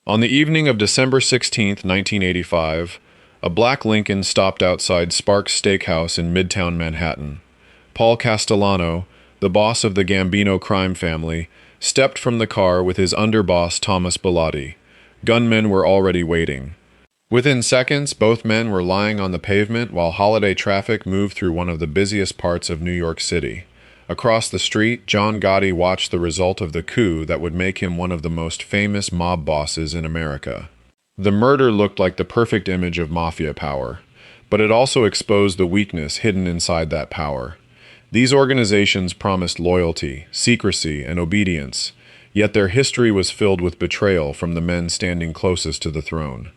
On the evening of December 16, 1985, a black Lincoln stopped outside Sparks Steakhouse in Midtown Manhattan. Paul Castellano, the boss of the Gambino crime family, stepped from the car with his underboss Thomas Bilotti. Gunmen were already waiting. Within seconds, both men were lying on the pavement while holiday traffic moved through one of the busiest parts of New York City. Across the street, John Gotti watched the result of the coup that would make him one of the most famous mob bosses in America. The murder looked like the perfect image of Mafia power, but it also exposed the weakness hidden inside that power. These organizations promised loyalty, secrecy, and obedience, yet their history was filled with betrayal from the men standing closest to the throne.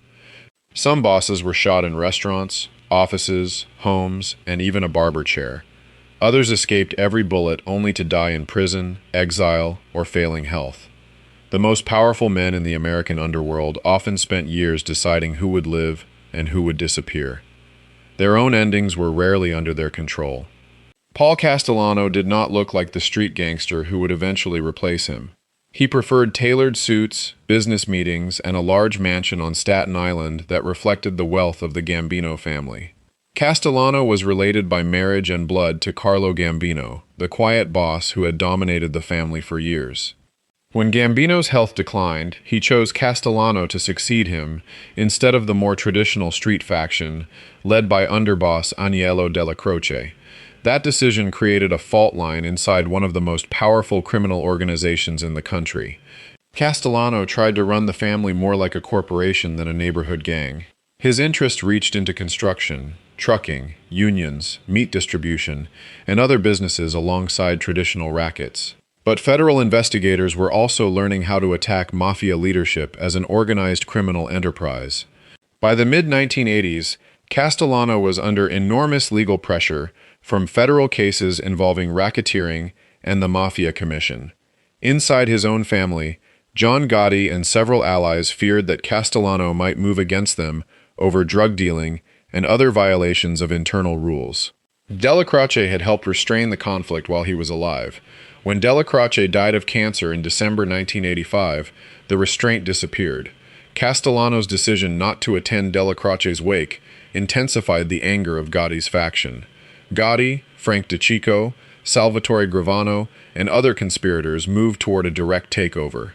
Some bosses were shot in restaurants, offices, homes, and even a barber chair. Others escaped every bullet only to die in prison, exile, or failing health. The most powerful men in the American underworld often spent years deciding who would live and who would disappear. Their own endings were rarely under their control. Paul Castellano did not look like the street gangster who would eventually replace him. He preferred tailored suits, business meetings, and a large mansion on Staten Island that reflected the wealth of the Gambino family. Castellano was related by marriage and blood to Carlo Gambino, the quiet boss who had dominated the family for years. When Gambino's health declined, he chose Castellano to succeed him instead of the more traditional street faction led by underboss Agnello Della Croce. That decision created a fault line inside one of the most powerful criminal organizations in the country. Castellano tried to run the family more like a corporation than a neighborhood gang. His interest reached into construction, trucking, unions, meat distribution, and other businesses alongside traditional rackets. But federal investigators were also learning how to attack Mafia leadership as an organized criminal enterprise. By the mid-1980s, Castellano was under enormous legal pressure from federal cases involving racketeering and the Mafia Commission. Inside his own family, John Gotti and several allies feared that Castellano might move against them over drug dealing and other violations of internal rules. Della Croce had helped restrain the conflict while he was alive. When Della Croce died of cancer in December 1985, the restraint disappeared. Castellano's decision not to attend Della Croce's wake intensified the anger of Gotti's faction. Gotti, Frank DeCicco, Salvatore Gravano, and other conspirators moved toward a direct takeover.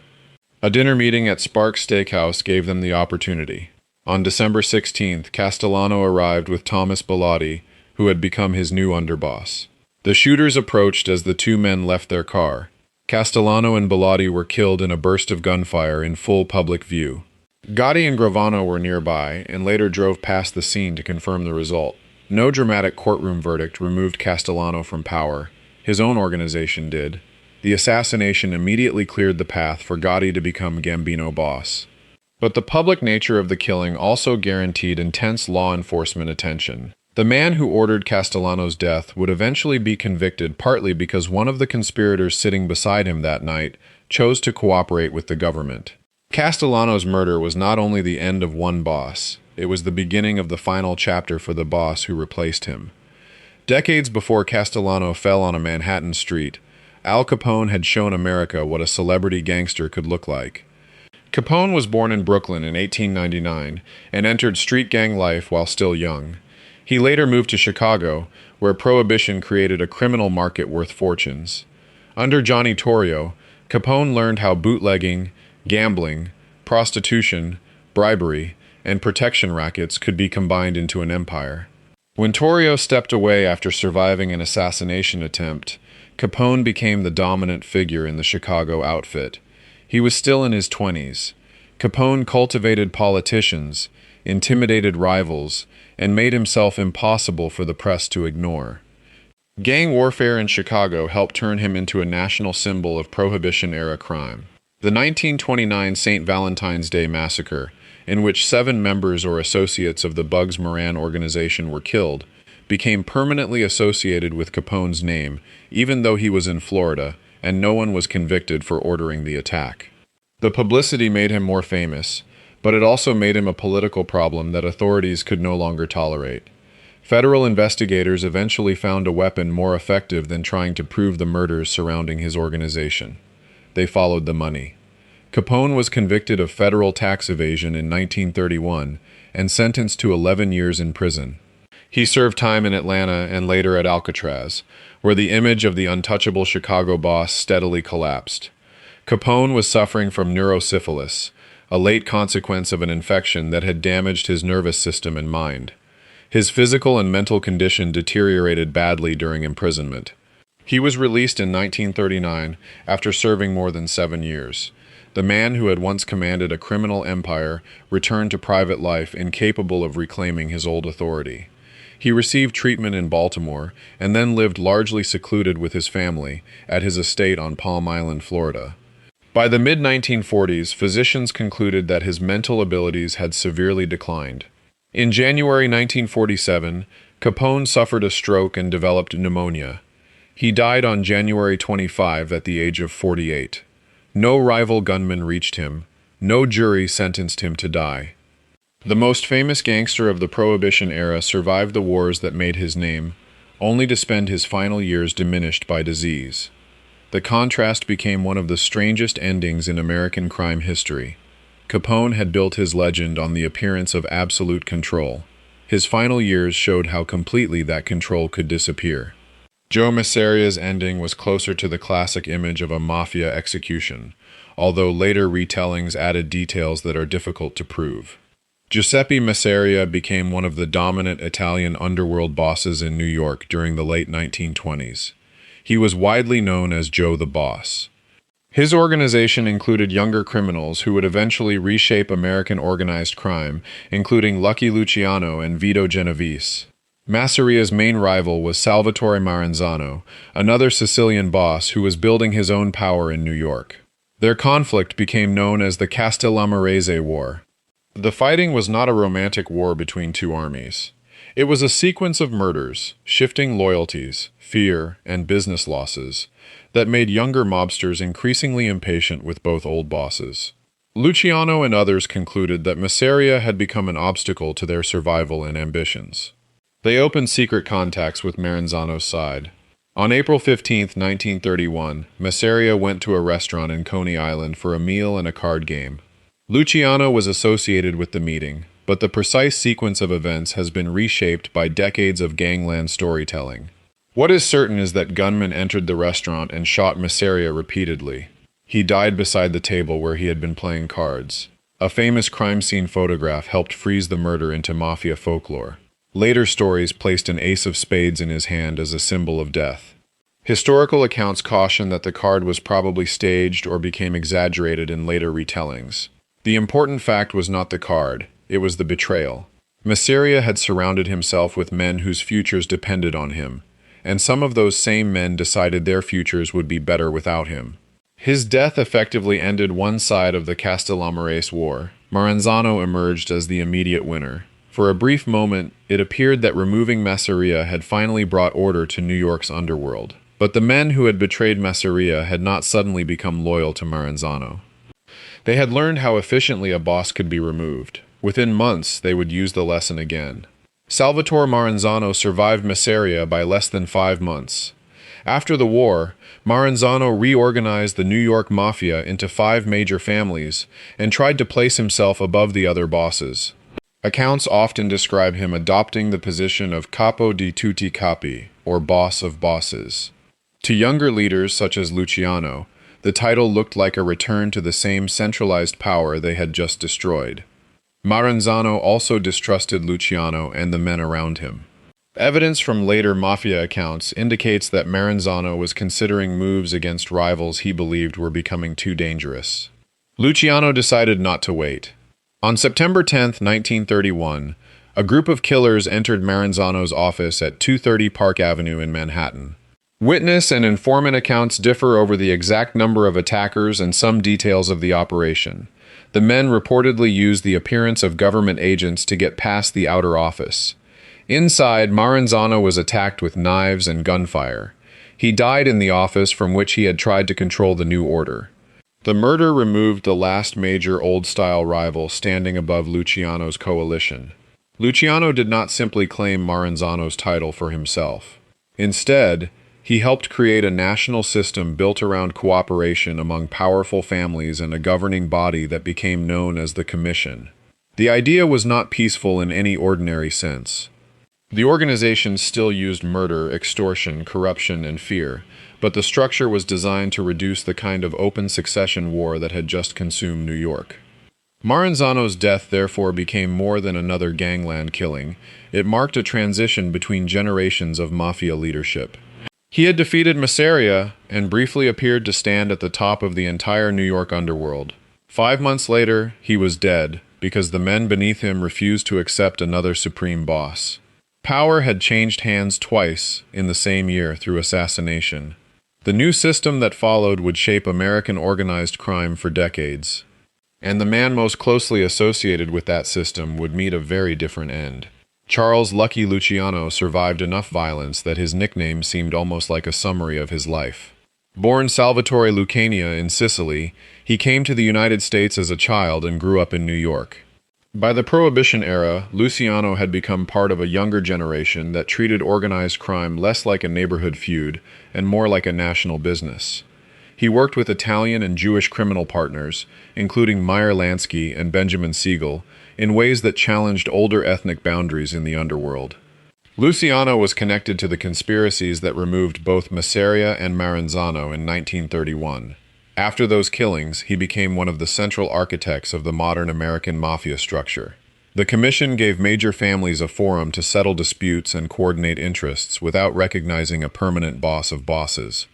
A dinner meeting at Sparks Steakhouse gave them the opportunity. On December 16th, Castellano arrived with Thomas Bilotti, who had become his new underboss. The shooters approached as the two men left their car. Castellano and Bilotti were killed in a burst of gunfire in full public view. Gotti and Gravano were nearby and later drove past the scene to confirm the result. No dramatic courtroom verdict removed Castellano from power. His own organization did. The assassination immediately cleared the path for Gotti to become Gambino boss. But the public nature of the killing also guaranteed intense law enforcement attention. The man who ordered Castellano's death would eventually be convicted partly because one of the conspirators sitting beside him that night chose to cooperate with the government. Castellano's murder was not only the end of one boss, it was the beginning of the final chapter for the boss who replaced him. Decades before Castellano fell on a Manhattan street, Al Capone had shown America what a celebrity gangster could look like. Capone was born in Brooklyn in 1899 and entered street gang life while still young. He later moved to Chicago, where Prohibition created a criminal market worth fortunes. Under Johnny Torrio, Capone learned how bootlegging, gambling, prostitution, bribery, and protection rackets could be combined into an empire. When Torrio stepped away after surviving an assassination attempt, Capone became the dominant figure in the Chicago outfit. He was still in his 20s. Capone cultivated politicians, intimidated rivals, and made himself impossible for the press to ignore. Gang warfare in Chicago helped turn him into a national symbol of Prohibition-era crime. The 1929 St. Valentine's Day Massacre, in which 7 members or associates of the Bugs Moran organization were killed, became permanently associated with Capone's name, even though he was in Florida, and no one was convicted for ordering the attack. The publicity made him more famous, but it also made him a political problem that authorities could no longer tolerate. Federal investigators eventually found a weapon more effective than trying to prove the murders surrounding his organization. They followed the money. Capone was convicted of federal tax evasion in 1931 and sentenced to 11 years in prison. He served time in Atlanta and later at Alcatraz, where the image of the untouchable Chicago boss steadily collapsed. Capone was suffering from neurosyphilis, a late consequence of an infection that had damaged his nervous system and mind. His physical and mental condition deteriorated badly during imprisonment. He was released in 1939 after serving more than 7 years. The man who had once commanded a criminal empire returned to private life incapable of reclaiming his old authority. He received treatment in Baltimore and then lived largely secluded with his family at his estate on Palm Island, Florida. By the mid-1940s, physicians concluded that his mental abilities had severely declined. In January 1947, Capone suffered a stroke and developed pneumonia. He died on January 25 at the age of 48. No rival gunman reached him. No jury sentenced him to die. The most famous gangster of the Prohibition era survived the wars that made his name, only to spend his final years diminished by disease. The contrast became one of the strangest endings in American crime history. Capone had built his legend on the appearance of absolute control. His final years showed how completely that control could disappear. Joe Masseria's ending was closer to the classic image of a mafia execution, although later retellings added details that are difficult to prove. Giuseppe Masseria became one of the dominant Italian underworld bosses in New York during the late 1920s. He was widely known as Joe the Boss. His organization included younger criminals who would eventually reshape American organized crime, including Lucky Luciano and Vito Genovese. Masseria's main rival was Salvatore Maranzano, another Sicilian boss who was building his own power in New York. Their conflict became known as the Castellano War. The fighting was not a romantic war between two armies. It was a sequence of murders, shifting loyalties, fear, and business losses that made younger mobsters increasingly impatient with both old bosses. Luciano and others concluded that Masseria had become an obstacle to their survival and ambitions. They opened secret contacts with Maranzano's side. On April 15, 1931, Masseria went to a restaurant in Coney Island for a meal and a card game. Luciano was associated with the meeting, but the precise sequence of events has been reshaped by decades of gangland storytelling. What is certain is that gunmen entered the restaurant and shot Masseria repeatedly. He died beside the table where he had been playing cards. A famous crime scene photograph helped freeze the murder into Mafia folklore. Later stories placed an ace of spades in his hand as a symbol of death. Historical accounts caution that the card was probably staged or became exaggerated in later retellings. The important fact was not the card, it was the betrayal. Masseria had surrounded himself with men whose futures depended on him, and some of those same men decided their futures would be better without him. His death effectively ended one side of the Castellano War. Maranzano emerged as the immediate winner. For a brief moment, it appeared that removing Masseria had finally brought order to New York's underworld. But the men who had betrayed Masseria had not suddenly become loyal to Maranzano. They had learned how efficiently a boss could be removed. Within months, they would use the lesson again. Salvatore Maranzano survived Masseria by less than 5 months. After the war, Maranzano reorganized the New York Mafia into 5 major families and tried to place himself above the other bosses. Accounts often describe him adopting the position of capo di tutti capi, or boss of bosses. To younger leaders such as Luciano, the title looked like a return to the same centralized power they had just destroyed. Maranzano also distrusted Luciano and the men around him. Evidence from later Mafia accounts indicates that Maranzano was considering moves against rivals he believed were becoming too dangerous. Luciano decided not to wait. On September 10, 1931, a group of killers entered Maranzano's office at 230 Park Avenue in Manhattan. Witness and informant accounts differ over the exact number of attackers and some details of the operation. The men reportedly used the appearance of government agents to get past the outer office. Inside, Maranzano was attacked with knives and gunfire. He died in the office from which he had tried to control the new order. The murder removed the last major old-style rival standing above Luciano's coalition. Luciano did not simply claim Maranzano's title for himself. Instead, He helped create a national system built around cooperation among powerful families and a governing body that became known as the Commission. The idea was not peaceful in any ordinary sense. The organization still used murder, extortion, corruption, and fear, but the structure was designed to reduce the kind of open succession war that had just consumed New York. Maranzano's death therefore became more than another gangland killing. It marked a transition between generations of Mafia leadership. He had defeated Masseria and briefly appeared to stand at the top of the entire New York underworld. 5 months later, he was dead because the men beneath him refused to accept another supreme boss. Power had changed hands twice in the same year through assassination. The new system that followed would shape American organized crime for decades. And the man most closely associated with that system would meet a very different end. Charles Lucky Luciano survived enough violence that his nickname seemed almost like a summary of his life. Born Salvatore Lucania in Sicily, he came to the United States as a child and grew up in New York. By the Prohibition era, Luciano had become part of a younger generation that treated organized crime less like a neighborhood feud and more like a national business. He worked with Italian and Jewish criminal partners, including Meyer Lansky and Benjamin Siegel, in ways that challenged older ethnic boundaries in the underworld. Luciano was connected to the conspiracies that removed both Masseria and Maranzano in 1931. After those killings, he became one of the central architects of the modern American Mafia structure. The Commission gave major families a forum to settle disputes and coordinate interests without recognizing a permanent boss of bosses.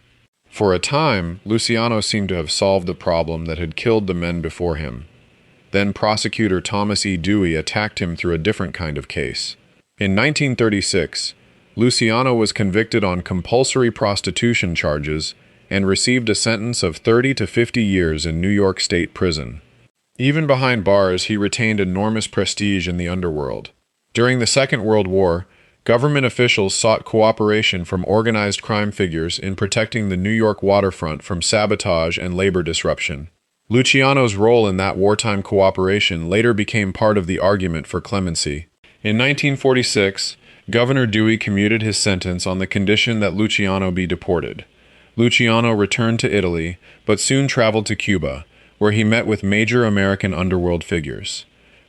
For a time, Luciano seemed to have solved the problem that had killed the men before him. Then prosecutor Thomas E. Dewey attacked him through a different kind of case. In 1936, Luciano was convicted on compulsory prostitution charges and received a sentence of 30 to 50 years in New York State Prison. Even behind bars, he retained enormous prestige in the underworld. During the Second World War, government officials sought cooperation from organized crime figures in protecting the New York waterfront from sabotage and labor disruption. Luciano's role in that wartime cooperation later became part of the argument for clemency. In 1946, Governor Dewey commuted his sentence on the condition that Luciano be deported. Luciano returned to Italy, but soon traveled to Cuba, where he met with major American underworld figures.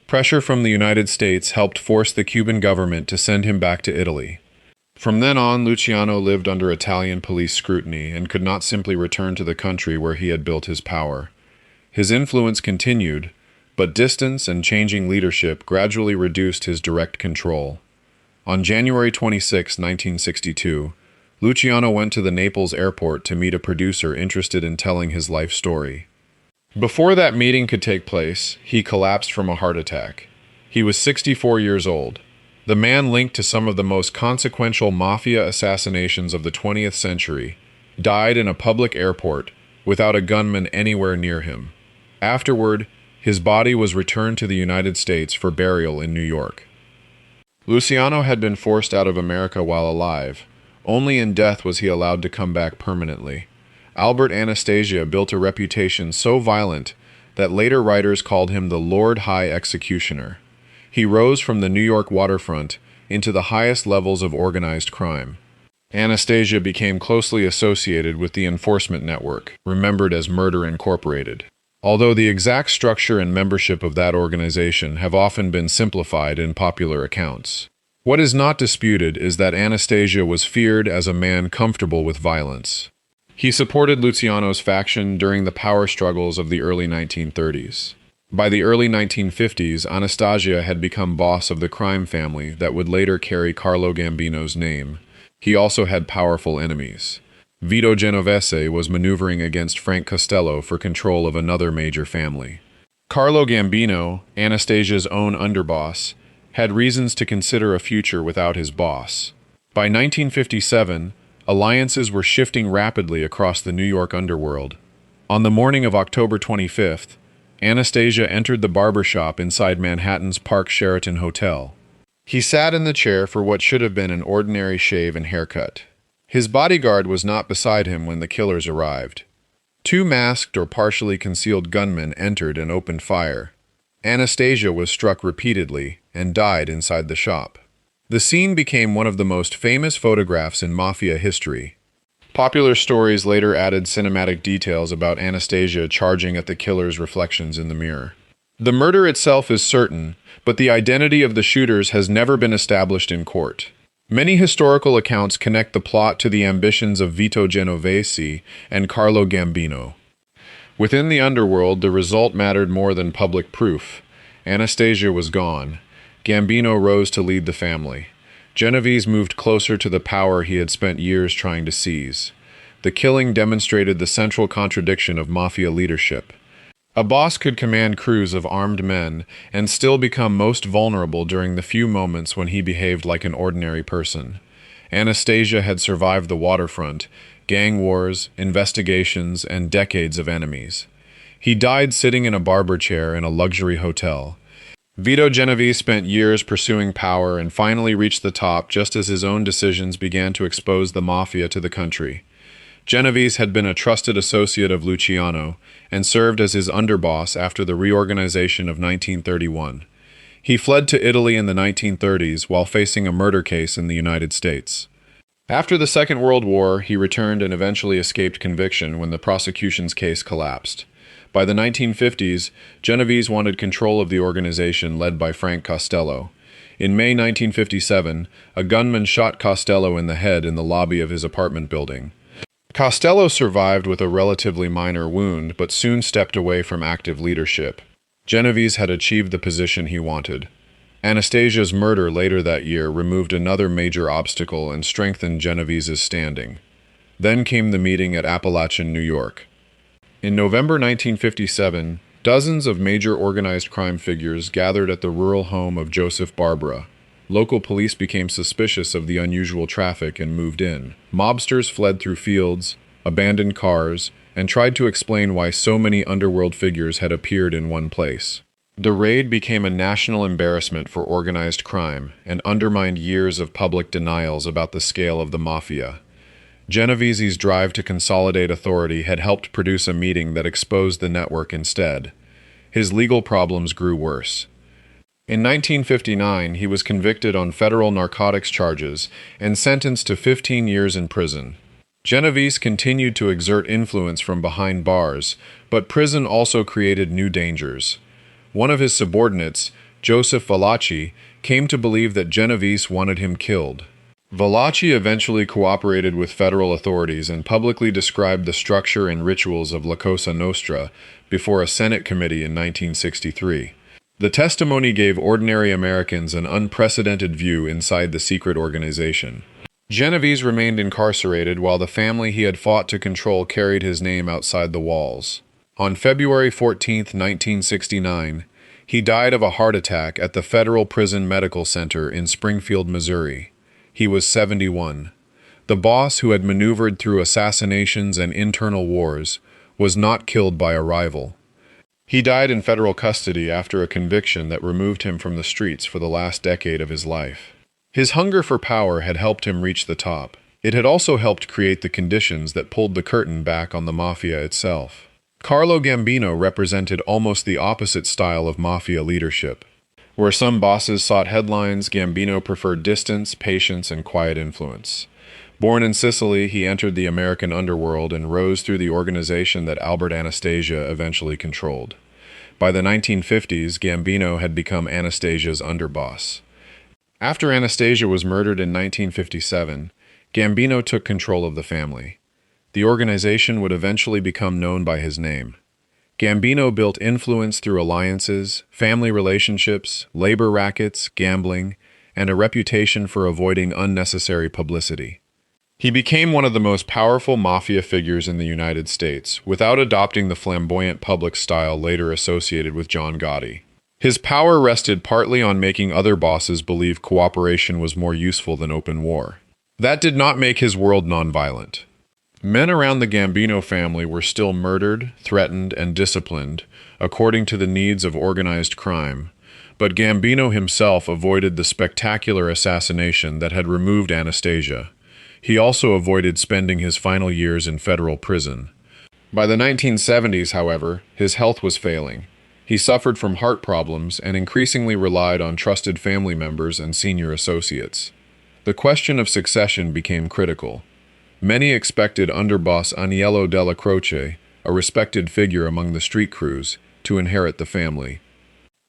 Pressure from the United States helped force the Cuban government to send him back to Italy. From then on, Luciano lived under Italian police scrutiny and could not simply return to the country where he had built his power. His influence continued, but distance and changing leadership gradually reduced his direct control. On January 26, 1962, Luciano went to the Naples airport to meet a producer interested in telling his life story. Before that meeting could take place, he collapsed from a heart attack. He was 64 years old. The man linked to some of the most consequential mafia assassinations of the 20th century died in a public airport without a gunman anywhere near him. Afterward, his body was returned to the United States for burial in New York. Luciano had been forced out of America while alive. Only in death was he allowed to come back permanently. Albert Anastasia built a reputation so violent that later writers called him the Lord High Executioner. He rose from the New York waterfront into the highest levels of organized crime. Anastasia became closely associated with the enforcement network, remembered as Murder Incorporated. Although the exact structure and membership of that organization have often been simplified in popular accounts. What is not disputed is that Anastasia was feared as a man comfortable with violence. He supported Luciano's faction during the power struggles of the early 1930s. By the early 1950s, Anastasia had become boss of the crime family that would later carry Carlo Gambino's name. He also had powerful enemies. Vito Genovese was maneuvering against Frank Costello for control of another major family. Carlo Gambino, Anastasia's own underboss, had reasons to consider a future without his boss. By 1957, alliances were shifting rapidly across the New York underworld. On the morning of October 25th, Anastasia entered the barber shop inside Manhattan's Park Sheraton Hotel. He sat in the chair for what should have been an ordinary shave and haircut. His bodyguard was not beside him when the killers arrived. Two masked or partially concealed gunmen entered and opened fire. Anastasia was struck repeatedly and died inside the shop. The scene became one of the most famous photographs in Mafia history. Popular stories later added cinematic details about Anastasia charging at the killer's reflections in the mirror. The murder itself is certain, but the identity of the shooters has never been established in court. Many historical accounts connect the plot to the ambitions of Vito Genovese and Carlo Gambino. Within the underworld, the result mattered more than public proof. Anastasia was gone. Gambino rose to lead the family. Genovese moved closer to the power he had spent years trying to seize. The killing demonstrated the central contradiction of Mafia leadership. A boss could command crews of armed men and still become most vulnerable during the few moments when he behaved like an ordinary person. Anastasia had survived the waterfront, gang wars, investigations, and decades of enemies. He died sitting in a barber chair in a luxury hotel. Vito Genovese spent years pursuing power and finally reached the top just as his own decisions began to expose the Mafia to the country. Genovese had been a trusted associate of Luciano and served as his underboss after the reorganization of 1931. He fled to Italy in the 1930s while facing a murder case in the United States. After the Second World War, he returned and eventually escaped conviction when the prosecution's case collapsed. By the 1950s, Genovese wanted control of the organization led by Frank Costello. In May 1957, a gunman shot Costello in the head in the lobby of his apartment building. Costello survived with a relatively minor wound, but soon stepped away from active leadership. Genovese had achieved the position he wanted. Anastasia's murder later that year removed another major obstacle and strengthened Genovese's standing. Then came the meeting at Appalachian, New York. In November 1957, dozens of major organized crime figures gathered at the rural home of Joseph Barbara. Local police became suspicious of the unusual traffic and moved in. Mobsters fled through fields, abandoned cars, and tried to explain why so many underworld figures had appeared in one place. The raid became a national embarrassment for organized crime and undermined years of public denials about the scale of the Mafia. Genovese's drive to consolidate authority had helped produce a meeting that exposed the network instead. His legal problems grew worse. In 1959, he was convicted on federal narcotics charges and sentenced to 15 years in prison. Genovese continued to exert influence from behind bars, but prison also created new dangers. One of his subordinates, Joseph Valachi, came to believe that Genovese wanted him killed. Valachi eventually cooperated with federal authorities and publicly described the structure and rituals of La Cosa Nostra before a Senate committee in 1963. The testimony gave ordinary Americans an unprecedented view inside the secret organization. Genovese remained incarcerated while the family he had fought to control carried his name outside the walls. On February 14, 1969, he died of a heart attack at the Federal Prison Medical Center in Springfield, Missouri. He was 71. The boss who had maneuvered through assassinations and internal wars was not killed by a rival. He died in federal custody after a conviction that removed him from the streets for the last decade of his life. His hunger for power had helped him reach the top. It had also helped create the conditions that pulled the curtain back on the Mafia itself. Carlo Gambino represented almost the opposite style of Mafia leadership. Where some bosses sought headlines, Gambino preferred distance, patience, and quiet influence. Born in Sicily, he entered the American underworld and rose through the organization that Albert Anastasia eventually controlled. By the 1950s, Gambino had become Anastasia's underboss. After Anastasia was murdered in 1957, Gambino took control of the family. The organization would eventually become known by his name. Gambino built influence through alliances, family relationships, labor rackets, gambling, and a reputation for avoiding unnecessary publicity. He became one of the most powerful Mafia figures in the United States, without adopting the flamboyant public style later associated with John Gotti. His power rested partly on making other bosses believe cooperation was more useful than open war. That did not make his world nonviolent. Men around the Gambino family were still murdered, threatened, and disciplined, according to the needs of organized crime, but Gambino himself avoided the spectacular assassination that had removed Anastasia. He also avoided spending his final years in federal prison. By the 1970s, however, his health was failing. He suffered from heart problems and increasingly relied on trusted family members and senior associates. The question of succession became critical. Many expected underboss Aniello della Croce, a respected figure among the street crews, to inherit the family.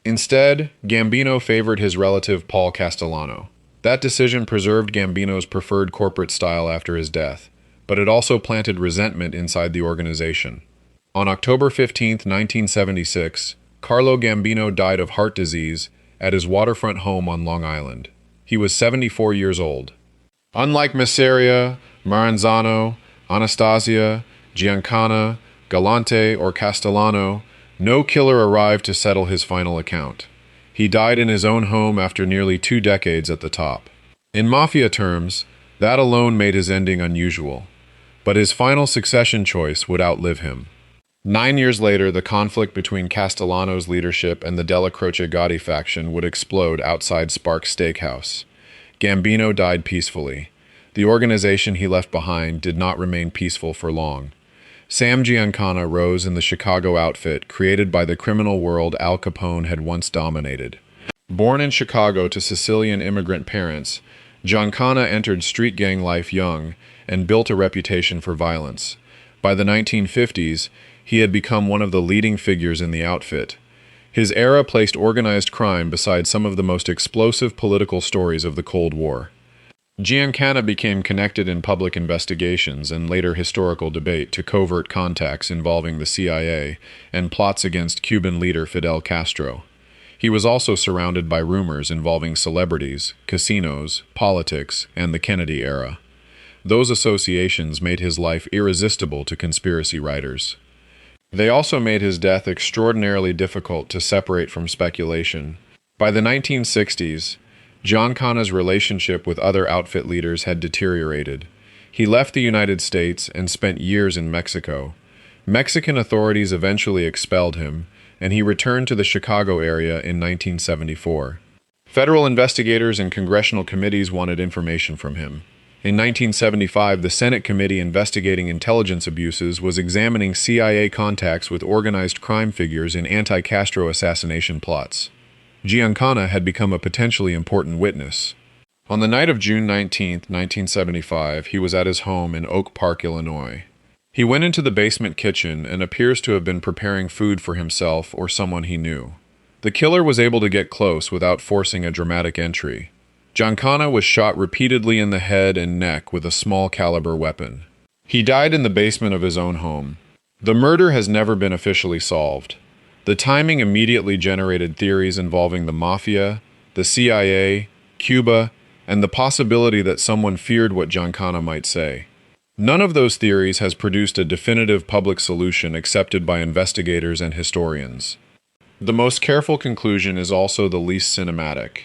Instead, Gambino favored his relative Paul Castellano. That decision preserved Gambino's preferred corporate style after his death, but it also planted resentment inside the organization. On October 15, 1976, Carlo Gambino died of heart disease at his waterfront home on Long Island. He was 74 years old. Unlike Masseria, Maranzano, Anastasia, Giancana, Galante, or Castellano, no killer arrived to settle his final account. He died in his own home after nearly 2 decades at the top. In Mafia terms, that alone made his ending unusual, but his final succession choice would outlive him. 9 years later, the conflict between Castellano's leadership and the Della Croce Gotti faction would explode outside Sparks Steakhouse. Gambino died peacefully. The organization he left behind did not remain peaceful for long. Sam Giancana rose in the Chicago outfit created by the criminal world Al Capone had once dominated. Born in Chicago to Sicilian immigrant parents, Giancana entered street gang life young and built a reputation for violence. By the 1950s, he had become one of the leading figures in the outfit. His era placed organized crime beside some of the most explosive political stories of the Cold War. Giancana became connected in public investigations and later historical debate to covert contacts involving the CIA and plots against Cuban leader Fidel Castro. He was also surrounded by rumors involving celebrities, casinos, politics, and the Kennedy era. Those associations made his life irresistible to conspiracy writers. They also made his death extraordinarily difficult to separate from speculation. By the 1960s, Giancana's relationship with other outfit leaders had deteriorated. He left the United States and spent years in Mexico. Mexican authorities eventually expelled him, and he returned to the Chicago area in 1974. Federal investigators and congressional committees wanted information from him. In 1975, the Senate committee investigating intelligence abuses was examining CIA contacts with organized crime figures in anti-Castro assassination plots. Giancana had become a potentially important witness. On the night of June 19, 1975, he was at his home in Oak Park, Illinois. He went into the basement kitchen and appears to have been preparing food for himself or someone he knew. The killer was able to get close without forcing a dramatic entry. Giancana was shot repeatedly in the head and neck with a small caliber weapon. He died in the basement of his own home. The murder has never been officially solved. The timing immediately generated theories involving the Mafia, the CIA, Cuba, and the possibility that someone feared what Giancana might say. None of those theories has produced a definitive public solution accepted by investigators and historians. The most careful conclusion is also the least cinematic.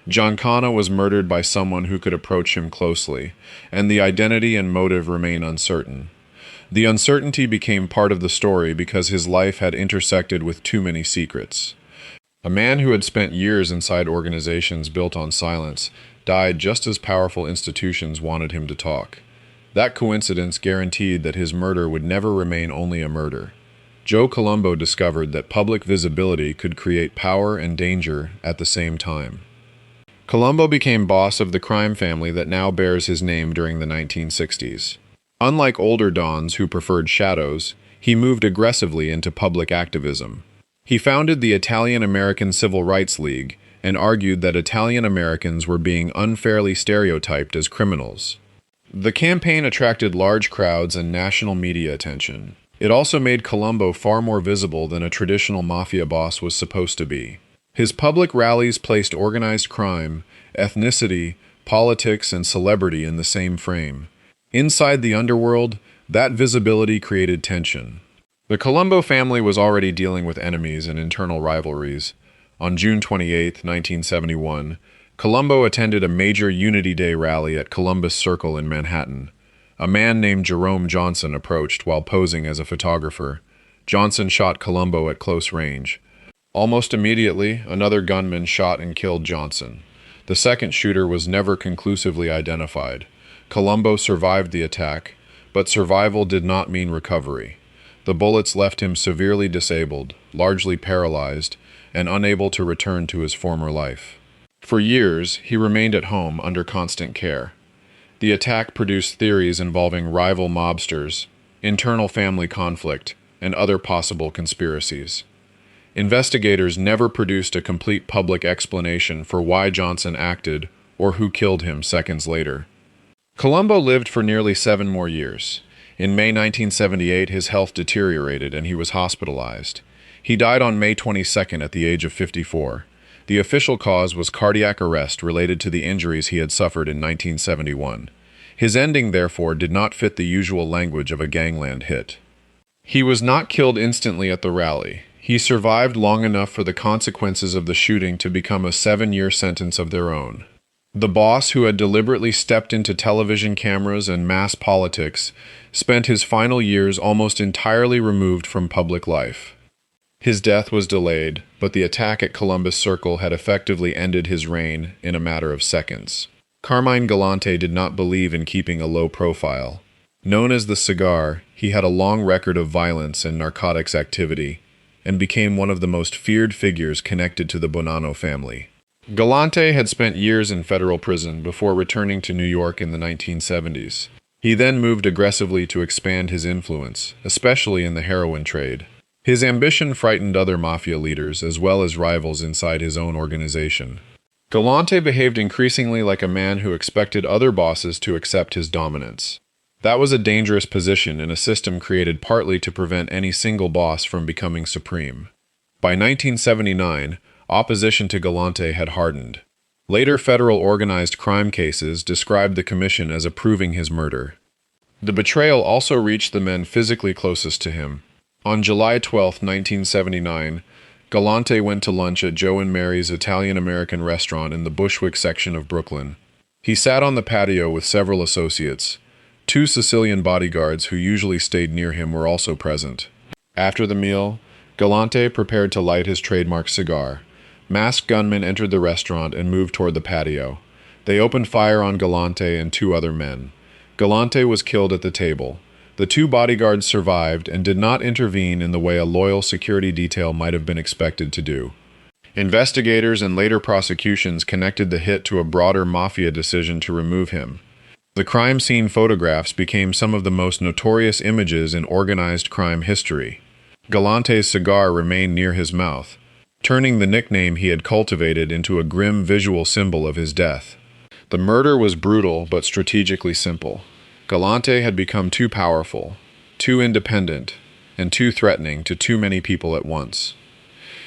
Giancana was murdered by someone who could approach him closely, and the identity and motive remain uncertain. The uncertainty became part of the story because his life had intersected with too many secrets. A man who had spent years inside organizations built on silence died just as powerful institutions wanted him to talk. That coincidence guaranteed that his murder would never remain only a murder. Joe Colombo discovered that public visibility could create power and danger at the same time. Colombo became boss of the crime family that now bears his name during the 1960s. Unlike older dons who preferred shadows, he moved aggressively into public activism. He founded the Italian-American Civil Rights League and argued that Italian Americans were being unfairly stereotyped as criminals. The campaign attracted large crowds and national media attention. It also made Colombo far more visible than a traditional mafia boss was supposed to be. His public rallies placed organized crime, ethnicity, politics, and celebrity in the same frame. Inside the underworld, that visibility created tension. The Colombo family was already dealing with enemies and internal rivalries. On June 28, 1971, Colombo attended a major Unity Day rally at Columbus Circle in Manhattan. A man named Jerome Johnson approached while posing as a photographer. Johnson shot Colombo at close range. Almost immediately, another gunman shot and killed Johnson. The second shooter was never conclusively identified. Colombo survived the attack, but survival did not mean recovery. The bullets left him severely disabled, largely paralyzed, and unable to return to his former life. For years, he remained at home under constant care. The attack produced theories involving rival mobsters, internal family conflict, and other possible conspiracies. Investigators never produced a complete public explanation for why Johnson acted or who killed him seconds later. Colombo lived for nearly 7 more years. In May 1978, his health deteriorated and he was hospitalized. He died on May 22nd at the age of 54. The official cause was cardiac arrest related to the injuries he had suffered in 1971. His ending, therefore, did not fit the usual language of a gangland hit. He was not killed instantly at the rally. He survived long enough for the consequences of the shooting to become a 7-year sentence of their own. The boss, who had deliberately stepped into television cameras and mass politics, spent his final years almost entirely removed from public life. His death was delayed, but the attack at Columbus Circle had effectively ended his reign in a matter of seconds. Carmine Galante did not believe in keeping a low profile. Known as the Cigar, he had a long record of violence and narcotics activity, and became one of the most feared figures connected to the Bonanno family. Galante had spent years in federal prison before returning to New York in the 1970s. He then moved aggressively to expand his influence, especially in the heroin trade. His ambition frightened other mafia leaders as well as rivals inside his own organization. Galante behaved increasingly like a man who expected other bosses to accept his dominance. That was a dangerous position in a system created partly to prevent any single boss from becoming supreme. By 1979, opposition to Galante had hardened. Later federal organized crime cases described the commission as approving his murder. The betrayal also reached the men physically closest to him. On July 12, 1979, Galante went to lunch at Joe and Mary's Italian-American restaurant in the Bushwick section of Brooklyn. He sat on the patio with several associates. 2 Sicilian bodyguards who usually stayed near him were also present. After the meal, Galante prepared to light his trademark cigar. Masked gunmen entered the restaurant and moved toward the patio. They opened fire on Galante and 2 other men. Galante was killed at the table. The 2 bodyguards survived and did not intervene in the way a loyal security detail might have been expected to do. Investigators and later prosecutions connected the hit to a broader mafia decision to remove him. The crime scene photographs became some of the most notorious images in organized crime history. Galante's cigar remained near his mouth, turning the nickname he had cultivated into a grim visual symbol of his death. The murder was brutal but strategically simple. Galante had become too powerful, too independent, and too threatening to too many people at once.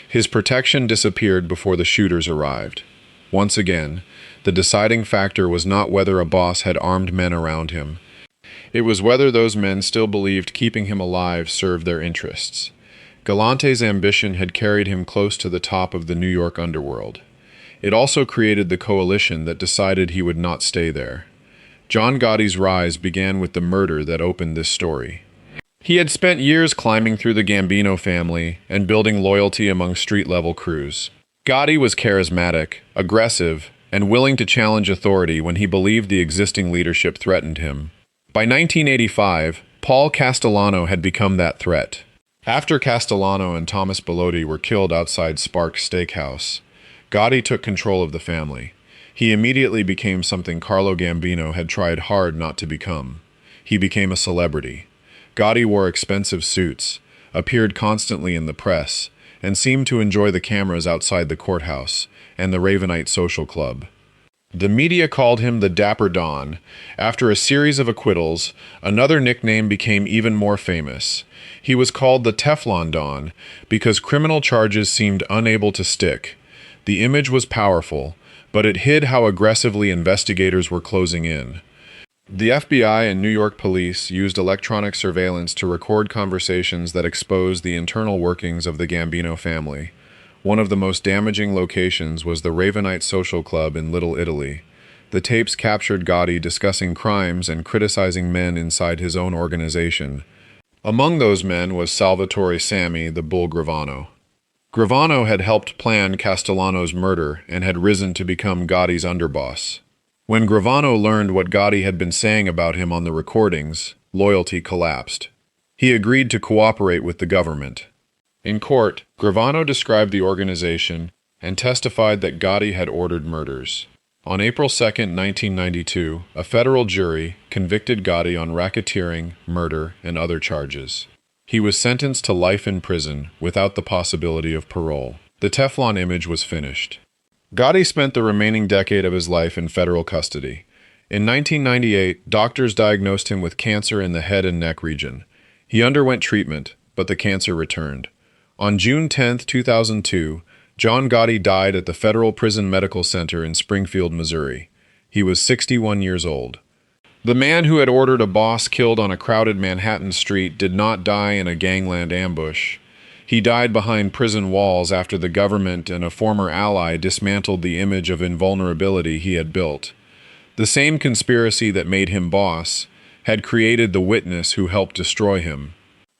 His protection disappeared before the shooters arrived. Once again, the deciding factor was not whether a boss had armed men around him. It was whether those men still believed keeping him alive served their interests. Galante's ambition had carried him close to the top of the New York underworld. It also created the coalition that decided he would not stay there. John Gotti's rise began with the murder that opened this story. He had spent years climbing through the Gambino family and building loyalty among street-level crews. Gotti was charismatic, aggressive, and willing to challenge authority when he believed the existing leadership threatened him. By 1985, Paul Castellano had become that threat. After Castellano and Thomas Bellotti were killed outside Sparks Steakhouse, Gotti took control of the family. He immediately became something Carlo Gambino had tried hard not to become. He became a celebrity. Gotti wore expensive suits, appeared constantly in the press, and seemed to enjoy the cameras outside the courthouse and the Ravenite Social Club. The media called him the Dapper Don. After a series of acquittals, another nickname became even more famous. He was called the Teflon Don because criminal charges seemed unable to stick. The image was powerful, but it hid how aggressively investigators were closing in. The FBI and New York police used electronic surveillance to record conversations that exposed the internal workings of the Gambino family. One of the most damaging locations was the Ravenite Social Club in Little Italy. The tapes captured Gotti discussing crimes and criticizing men inside his own organization. Among those men was Salvatore Sammy, the Bull Gravano. Gravano had helped plan Castellano's murder and had risen to become Gotti's underboss. When Gravano learned what Gotti had been saying about him on the recordings, loyalty collapsed. He agreed to cooperate with the government. In court, Gravano described the organization and testified that Gotti had ordered murders. On April 2, 1992, a federal jury convicted Gotti on racketeering, murder, and other charges. He was sentenced to life in prison without the possibility of parole. The Teflon image was finished. Gotti spent the remaining decade of his life in federal custody. In 1998, doctors diagnosed him with cancer in the head and neck region. He underwent treatment, but the cancer returned. On June 10, 2002, John Gotti died at the Federal Prison Medical Center in Springfield, Missouri. He was 61 years old. The man who had ordered a boss killed on a crowded Manhattan street did not die in a gangland ambush. He died behind prison walls after the government and a former ally dismantled the image of invulnerability he had built. The same conspiracy that made him boss had created the witness who helped destroy him.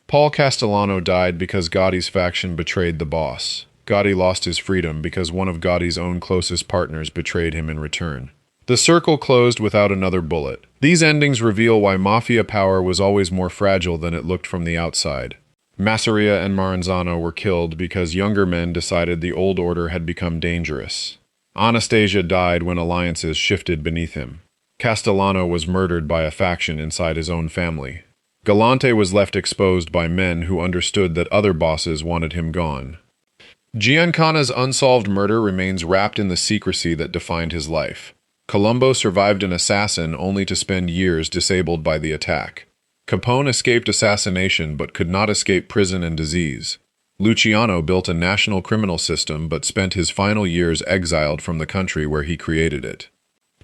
Paul Castellano died because Gotti's faction betrayed the boss. Gotti lost his freedom because one of Gotti's own closest partners betrayed him in return. The circle closed without another bullet. These endings reveal why Mafia power was always more fragile than it looked from the outside. Masseria and Maranzano were killed because younger men decided the old order had become dangerous. Anastasia died when alliances shifted beneath him. Castellano was murdered by a faction inside his own family. Galante was left exposed by men who understood that other bosses wanted him gone. Giancana's unsolved murder remains wrapped in the secrecy that defined his life. Colombo survived an assassin only to spend years disabled by the attack. Capone escaped assassination but could not escape prison and disease. Luciano built a national criminal system but spent his final years exiled from the country where he created it.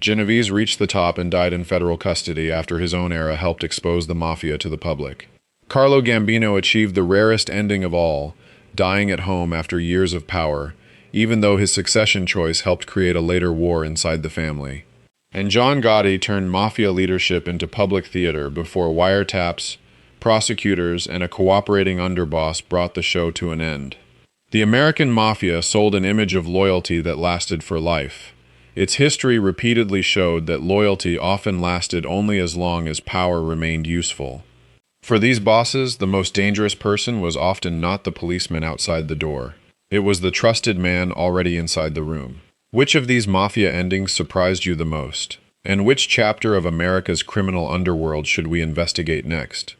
Genovese reached the top and died in federal custody after his own era helped expose the Mafia to the public. Carlo Gambino achieved the rarest ending of all, dying at home after years of power, even though his succession choice helped create a later war inside the family. And John Gotti turned Mafia leadership into public theater before wiretaps, prosecutors, and a cooperating underboss brought the show to an end. The American Mafia sold an image of loyalty that lasted for life. Its history repeatedly showed that loyalty often lasted only as long as power remained useful. For these bosses, the most dangerous person was often not the policeman outside the door. It was the trusted man already inside the room. Which of these Mafia endings surprised you the most? And which chapter of America's criminal underworld should we investigate next?